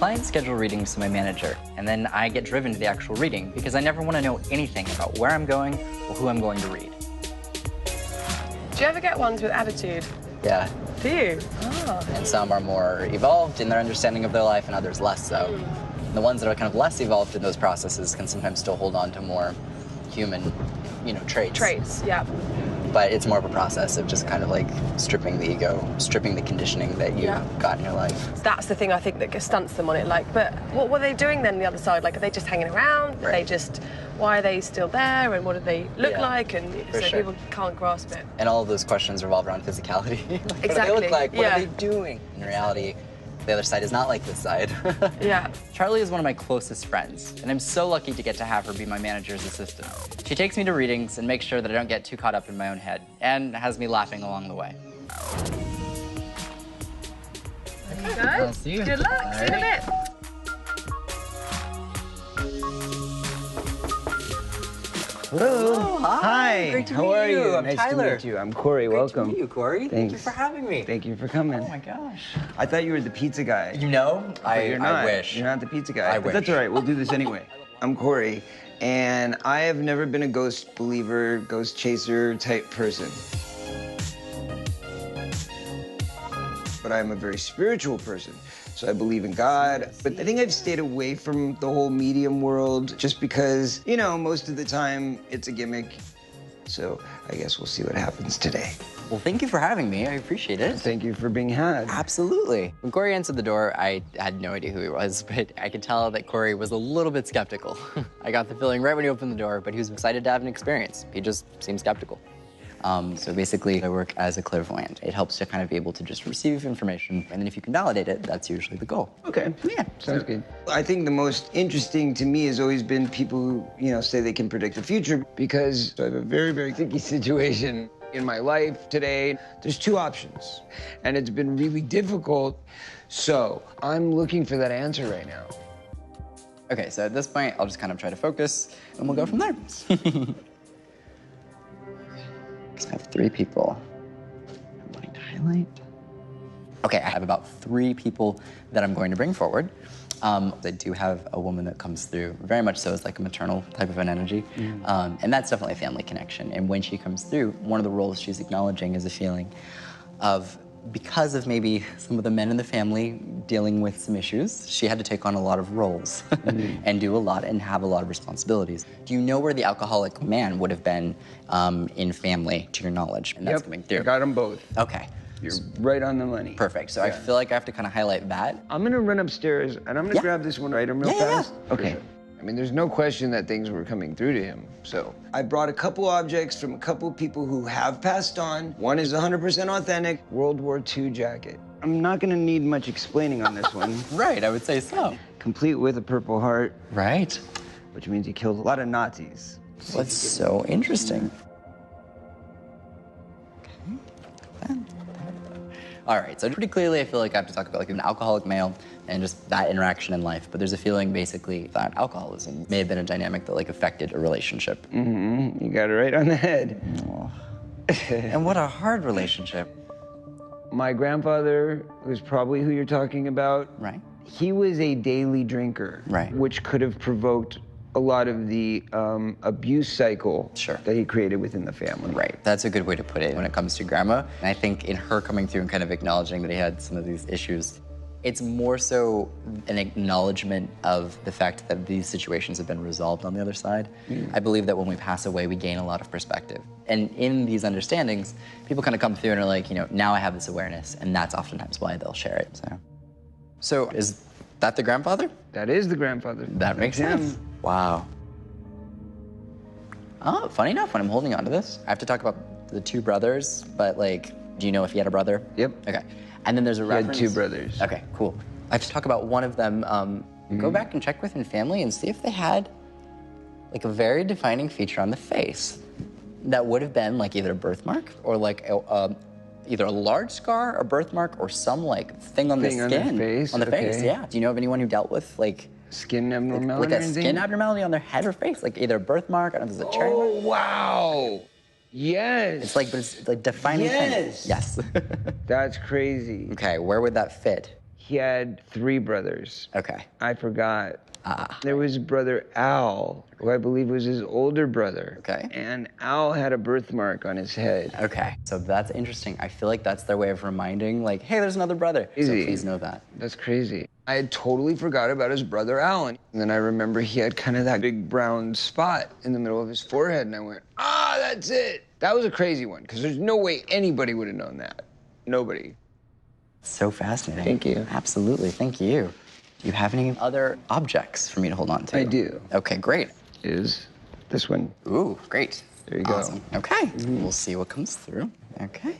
clients schedule readings to my manager, and then I get driven to the actual reading because I never want to know anything about where I'm going or who I'm going to read. Do you ever get ones with attitude? Yeah. Do you? Oh. And some are more evolved in their understanding of their life, and others less so. The ones that are kind of less evolved in those processes can sometimes still hold on to more human, traits. Traits, yeah. But it's more of a process of just kind of like stripping the ego, stripping the conditioning that you got in your life. That's the thing I think that stunts them on it. Like, but what were they doing then on the other side? Like, are they just hanging around? Are they just, why are they still there? And what do they look like? And so people can't grasp it. And all of those questions revolve around physicality. Like, Exactly. What do they look like? What are they doing? In reality, the other side is not like this side. Yeah. Charlie is one of my closest friends, and I'm so lucky to get to have her be my manager's assistant. She takes me to readings and makes sure that I don't get too caught up in my own head, and has me laughing along the way. There you go. I'll see you. Good luck. See you in a bit. Hello. Hi. Great to meet you. How are you? I'm Nice Tyler. to meet you. I'm Corey. Welcome. Great to meet you, Corey. Thank you for having me. Thank you for coming. Oh my gosh. I thought you were the pizza guy. You know, You're not. I wish. You're not the pizza guy. I but wish. That's all right. We'll do this anyway. I'm Corey, and I have never been a ghost believer, ghost chaser type person. But I'm a very spiritual person. So I believe in God, but I think I've stayed away from the whole medium world just because, most of the time it's a gimmick. So I guess we'll see what happens today. Well, thank you for having me. I appreciate it. Thank you for being had. Absolutely. When Corey answered the door, I had no idea who he was, but I could tell that Corey was a little bit skeptical. I got the feeling right when he opened the door, but he was excited to have an experience. He just seemed skeptical. So basically, I work as a clairvoyant. It helps to kind of be able to just receive information, and then if you can validate it, that's usually the goal. Okay. Yeah. Sounds good. I think the most interesting to me has always been people who, say they can predict the future, because I have a very, very sticky situation in my life today. There's two options, and it's been really difficult. So I'm looking for that answer right now. Okay, so at this point, I'll just kind of try to focus, and we'll go from there. I have 3 people I'm wanting to highlight. Okay, I have about 3 people that I'm going to bring forward. I do have a woman that comes through, very much so as like a maternal type of an energy. And that's definitely a family connection. And when she comes through, one of the roles she's acknowledging is a feeling of, because of maybe some of the men in the family dealing with some issues, she had to take on a lot of roles and do a lot and have a lot of responsibilities. Do you know where the alcoholic man would have been in family, to your knowledge? And that's coming through. I got them both. Okay. You're right on the money. Perfect. So I feel like I have to kind of highlight that. I'm gonna run upstairs, and I'm gonna grab this one item real fast. Okay. I mean, there's no question that things were coming through to him, so. I brought a couple objects from a couple people who have passed on. One is 100% authentic, World War II jacket. I'm not gonna need much explaining on this one. Right, I would say so. Complete with a Purple Heart. Right. Which means he killed a lot of Nazis. That's so interesting. Okay. All right, so pretty clearly I feel like I have to talk about like an alcoholic male and just that interaction in life, but there's a feeling basically that alcoholism may have been a dynamic that like affected a relationship. You got it right on the head. And what a hard relationship. My grandfather, who's probably who you're talking about, Right. he was a daily drinker, Right. which could have provoked a lot of the abuse cycle that he created within the family. Right, that's a good way to put it when it comes to grandma. And I think in her coming through and kind of acknowledging that he had some of these issues, it's more so an acknowledgement of the fact that these situations have been resolved on the other side. I believe that when we pass away, we gain a lot of perspective. And in these understandings, people kind of come through and are like, now I have this awareness, and that's oftentimes why they'll share it. So is that the grandfather? That is the grandfather. That makes sense. Wow. Oh, funny enough, when I'm holding on to this, I have to talk about the 2 brothers, but like, do you know if he had a brother? Yep. Okay. And then there's a reference. He had 2 brothers. Okay, cool. I have to talk about one of them. Go back and check within family and see if they had like a very defining feature on the face that would have been like either a birthmark or like either a large scar, a birthmark, or some like thing on the skin. On the face? On the face, yeah. Do you know of anyone who dealt with like skin abnormality? Like a skin abnormality on their head or face, like either a birthmark, I don't know if it's a cherry mark. Oh, wow. Yes. It's like, but it's like defining thing. Yes. That's crazy. Okay, where would that fit? He had 3 brothers. Okay. I forgot. There was brother Al, who I believe was his older brother. Okay. And Al had a birthmark on his head. Okay, so that's interesting. I feel like that's their way of reminding, like, hey, there's another brother. Easy. So please know that. That's crazy. I had totally forgot about his brother Alan. And then I remember he had kind of that big brown spot in the middle of his forehead, and I went, that's it. That was a crazy one, because there's no way anybody would have known that. Nobody. So fascinating. Thank you. Absolutely, thank you. Do you have any other objects for me to hold on to? I do. Okay, great. Is this one. Ooh, great. There you go. Awesome. Okay, we'll see what comes through. Okay.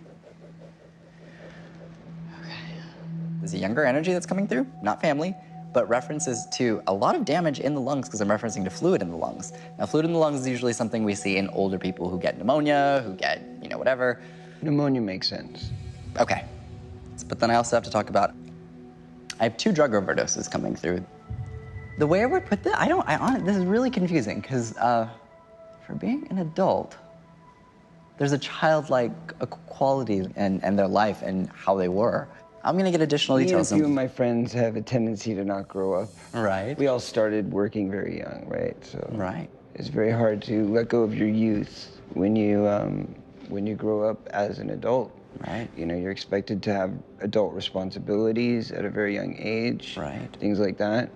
There's a younger energy that's coming through, not family, but references to a lot of damage in the lungs because I'm referencing to fluid in the lungs. Now, fluid in the lungs is usually something we see in older people who get pneumonia, who get, whatever. Pneumonia makes sense. Okay. But then I also have to talk about, I have 2 drug overdoses coming through. The way I would put this, this is really confusing because for being an adult, there's a childlike quality in their life and how they were. I'm gonna get additional details. Me and a few of my friends have a tendency to not grow up. Right. We all started working very young, right? So right. It's very hard to let go of your youth when you grow up as an adult. Right. You're expected to have adult responsibilities at a very young age. Right. Things like that.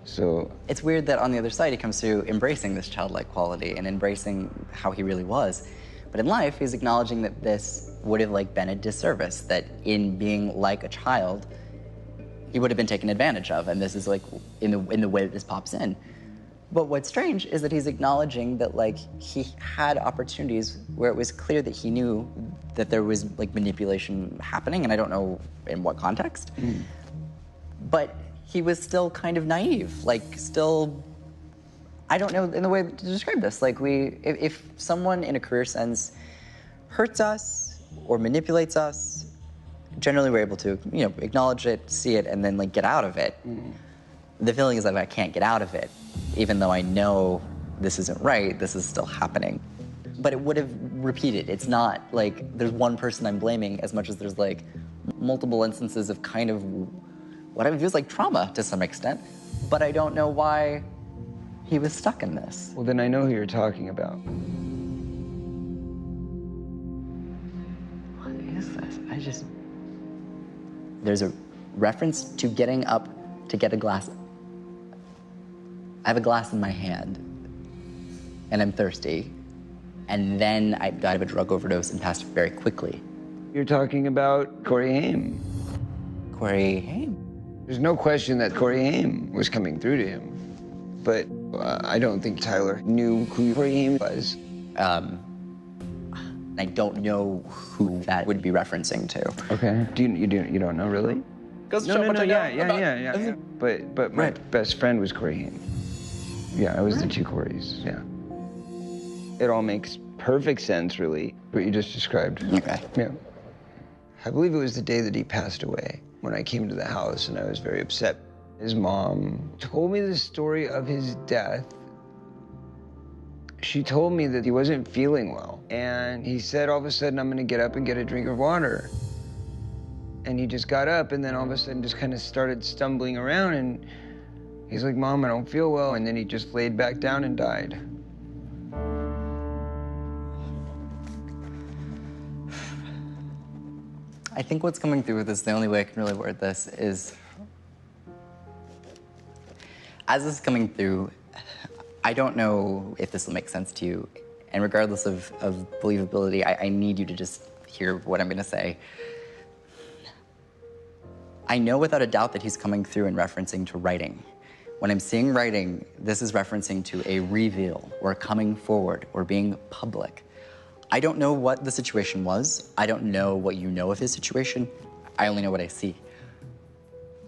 So it's weird that on the other side he comes through embracing this childlike quality and embracing how he really was. But in life, he's acknowledging that this would have been a disservice, that in being like a child, he would have been taken advantage of, and this is in the way that this pops in. But what's strange is that he's acknowledging that he had opportunities where it was clear that he knew that there was manipulation happening, and I don't know in what context. But he was still kind of naive, still, I don't know in the way to describe this. If someone in a career sense hurts us or manipulates us, generally we're able to, acknowledge it, see it, and then get out of it. The feeling is that I can't get out of it, even though I know this isn't right, this is still happening. But it would have repeated. It's not there's one person I'm blaming as much as there's multiple instances of kind of what I feels like trauma to some extent, but I don't know why he was stuck in this. Well, then I know who you're talking about. What is this? There's a reference to getting up to get a glass. I have a glass in my hand, and I'm thirsty, and then I died of a drug overdose and passed very quickly. You're talking about Corey Haim. Corey Haim? There's no question that Corey Haim was coming through to him, but I don't think Tyler knew who Corey Haim was. I don't know who that would be referencing to. Okay. You don't know, really? Yeah. But my best friend was Corey Haim. Yeah, it was the 2 Coreys. Yeah. It all makes perfect sense, really, what you just described. Okay. Yeah. I believe it was the day that he passed away when I came to the house, and I was very upset. His mom told me the story of his death. She told me that he wasn't feeling well, and he said all of a sudden, I'm gonna get up and get a drink of water. And he just got up, and then all of a sudden just kind of started stumbling around, and he's like, Mom, I don't feel well, and then he just laid back down and died. I think what's coming through with this, the only way I can really word this is, as this is coming through, I don't know if this will make sense to you, and regardless of believability, I need you to just hear what I'm gonna say. I know without a doubt that he's coming through in referencing to writing. When I'm seeing writing, this is referencing to a reveal, or coming forward, or being public. I don't know what the situation was. I don't know what you know of his situation. I only know what I see.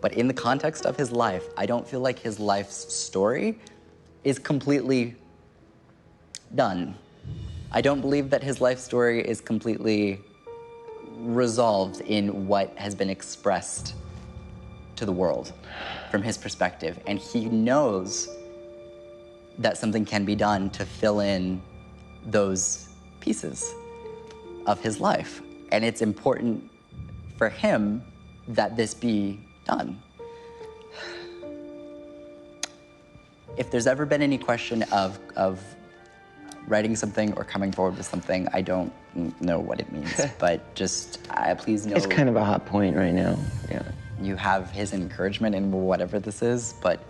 But in the context of his life, I don't feel like his life's story is completely done. I don't believe that his life story is completely resolved in what has been expressed to the world from his perspective. And he knows that something can be done to fill in those pieces of his life. And it's important for him that this be done. If there's ever been any question of writing something or coming forward with something, I don't know what it means, but just please know. It's kind of a hot point right now, yeah. You have his encouragement in whatever this is, but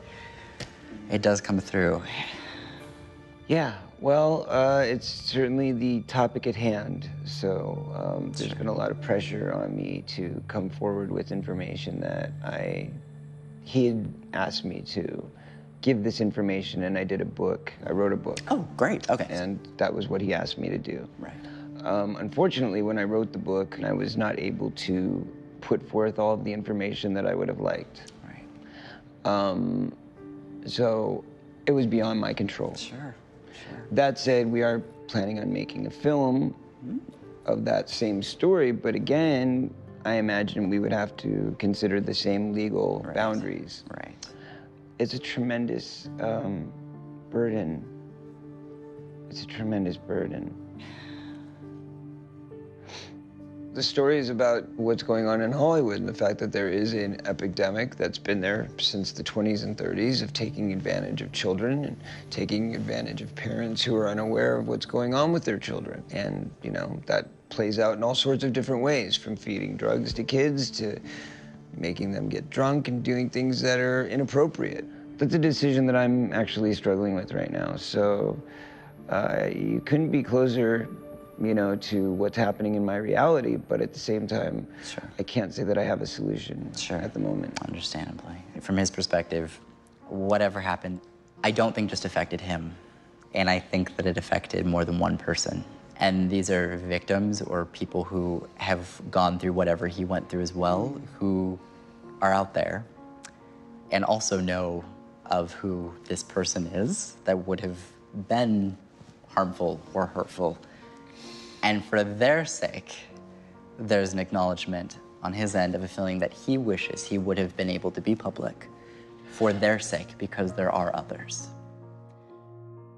it does come through. Yeah, well, it's certainly the topic at hand, so there's been a lot of pressure on me to come forward with information that he had asked me to give this information, and I did a book. I wrote a book. Oh, great, okay. And that was what he asked me to do. Right. Unfortunately, when I wrote the book, I was not able to put forth all of the information that I would have liked. Right. So it was beyond my control. Sure. That said, we are planning on making a film of that same story, but again, I imagine we would have to consider the same legal boundaries. Right. It's a tremendous burden. It's a tremendous burden. The story is about what's going on in Hollywood and the fact that there is an epidemic that's been there since the 20s and 30s of taking advantage of children and taking advantage of parents who are unaware of what's going on with their children. And, you know, that plays out in all sorts of different ways, from feeding drugs to kids to making them get drunk and doing things that are inappropriate. That's a decision that I'm actually struggling with right now. So you couldn't be closer, you know, to what's happening in my reality, but at the same time, I can't say that I have a solution at the moment. Understandably. From his perspective, whatever happened, I don't think just affected him, and I think that it affected more than one person. And these are victims or people who have gone through whatever he went through as well, who are out there and also know of who this person is that would have been harmful or hurtful. And for their sake, there's an acknowledgement on his end of a feeling that he wishes he would have been able to be public for their sake, because there are others.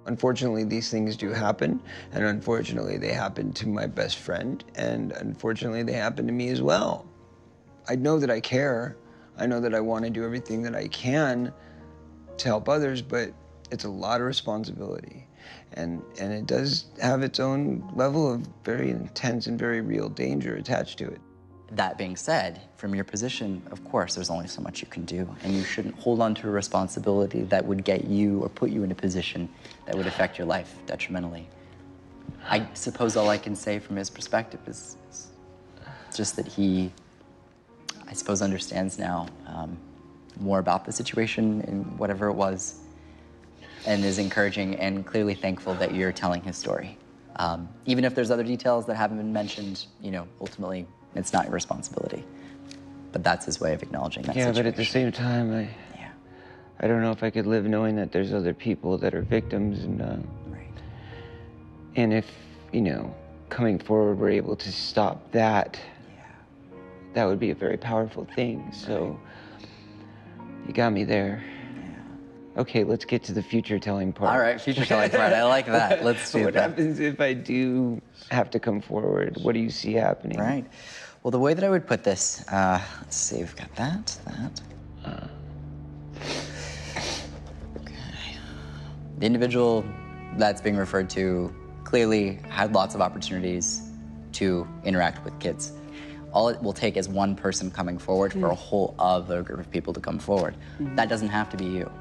Unfortunately, these things do happen, and unfortunately, they happen to my best friend, and unfortunately, they happen to me as well. I know that I care. I know that I want to do everything that I can to help others, but it's a lot of responsibility. And it does have its own level of very intense and very real danger attached to it. That being said, from your position, of course, there's only so much you can do, and you shouldn't hold on to a responsibility that would get you or put you in a position that would affect your life detrimentally. I suppose all I can say from his perspective is just that he, I suppose, understands now more about the situation and whatever it was, and is encouraging and clearly thankful that you're telling his story. Even if there's other details that haven't been mentioned, you know, ultimately, it's not your responsibility. But that's his way of acknowledging that situation. Yeah, but at the same time, I don't know if I could live knowing that there's other people that are victims, and and if, you know, coming forward we're able to stop that, that would be a very powerful thing. So you got me there. Okay, let's get to the future-telling part. All right, future-telling part. I like that. Let's do What happens if I do have to come forward? What do you see happening? Right. Well, the way that I would put this, let's see, we've got that. Okay. The individual that's being referred to clearly had lots of opportunities to interact with kids. All it will take is one person coming forward for a whole other group of people to come forward. That doesn't have to be you.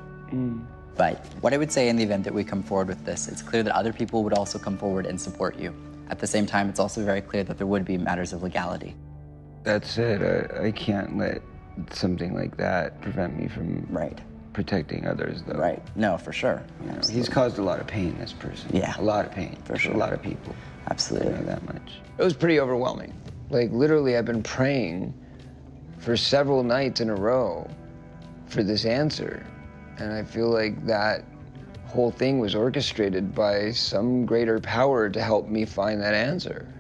But what I would say in the event that we come forward with this, it's clear that other people would also come forward and support you. At the same time, it's also very clear that there would be matters of legality. That said, I can't let something like that prevent me from protecting others, though. Right. No, for sure. You know, he's caused a lot of pain, this person. Yeah. A lot of pain. For sure. A lot of people. Absolutely. I know that much. It was pretty overwhelming. Like, literally, I've been praying for several nights in a row for this answer. And I feel like that whole thing was orchestrated by some greater power to help me find that answer.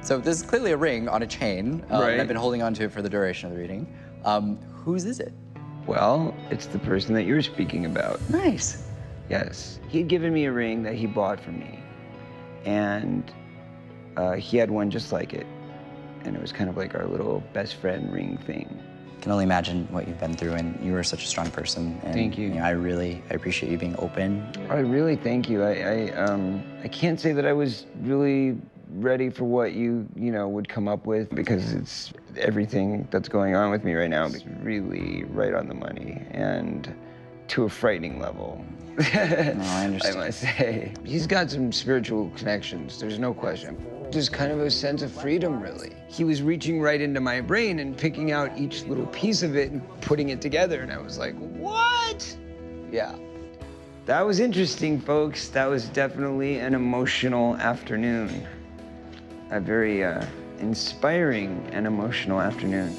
So this is clearly a ring on a chain. And I've been holding on to it for the duration of the reading. Whose is it? Well, it's the person that you're speaking about. Nice. Yes. He'd given me a ring that he bought for me. And he had one just like it. And it was kind of like our little best friend ring thing. can only imagine what you've been through, and you are such a strong person. And, thank you. I appreciate you being open. I really thank you. I can't say that I was really ready for what you would come up with, because it's everything that's going on with me right now is really right on the money and to a frightening level. No, I understand. I must say. He's got some spiritual connections, there's no question. Just kind of a sense of freedom, really. He was reaching right into my brain and picking out each little piece of it and putting it together, and I was like, what? Yeah. That was interesting, folks. That was definitely an emotional afternoon. A very inspiring and emotional afternoon.